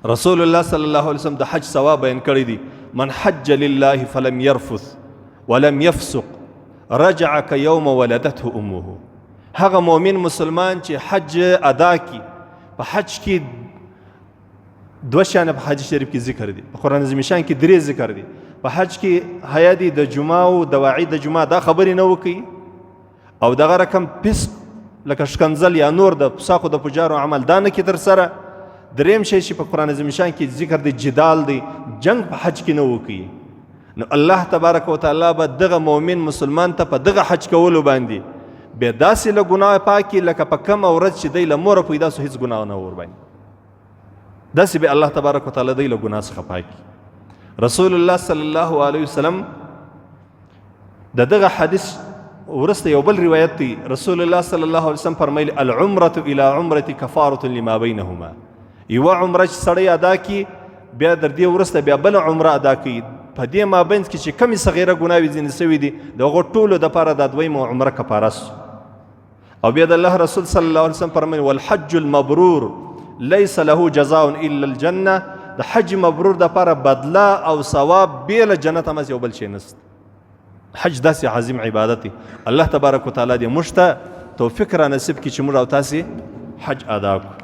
رسول الله صلی الله علیه وسلم د حج ثواب بیان کړی دی. من حج لله فلم يرفث ولم يفسق رجع كيوم ولدته امه. هغه مؤمن مسلمان چې حج ادا کی، په حج کې دوه شیان په حج شریف کې ذکر دي، په قرآن عظیم شان کې 3 ذکر دي. په حج کې حیا دي د جمعه او دواعي د جمعه دا خبرې نه وکړي، او دغه رقم فسق لکه شکنځل یا نور د فساقو د پجارو عمل دا نه کې تر سره. دریم شی چې په قرآن عظیم شان کې ذکر دی جدال دی، جنگ په حج کې نه وکړي. نو الله تبارک وتعالی به دغه مؤمن مسلمان ته په دغه حج کولو باندې بیا داسې له ګناه پاکي لکه په کومه ورځ چې دی له موره پیدا سو هېڅ ګناه نه ور باندې، داسې به الله تبارک وتعالی دی له ګناه څخه پاکي. رسول الله صلی الله علیه وسلم د دغه حدیث ورسته یو بل روایت دی. رسول الله صلی الله علیه وسلم فرمایلی العمرة الى عمرة کفارة لما بینهما. یوه عمره چې سړی ادا کی بیا در دې ورسته بیا بله عمره ادا کوي، په دې مابینځ کې چې کمې صغیره ګناوې ځینې سوي دي د هغو ټولو دپاره دا دویمه عمره کفاره سو. او بیا د الله رسول صلی الله علیه وسلم فرمایي والحج المبرور لیس له جزاء الا الجنه. د حج مبرور دپاره بدله او ثواب بېله جنت هم یو بل شی نسته. حج داسې عظیم عبادت دی. الله تبارک وتعالی دې موږ ته توفیق را نصیب کړي چې موږ او تاسې حج ادا کړو.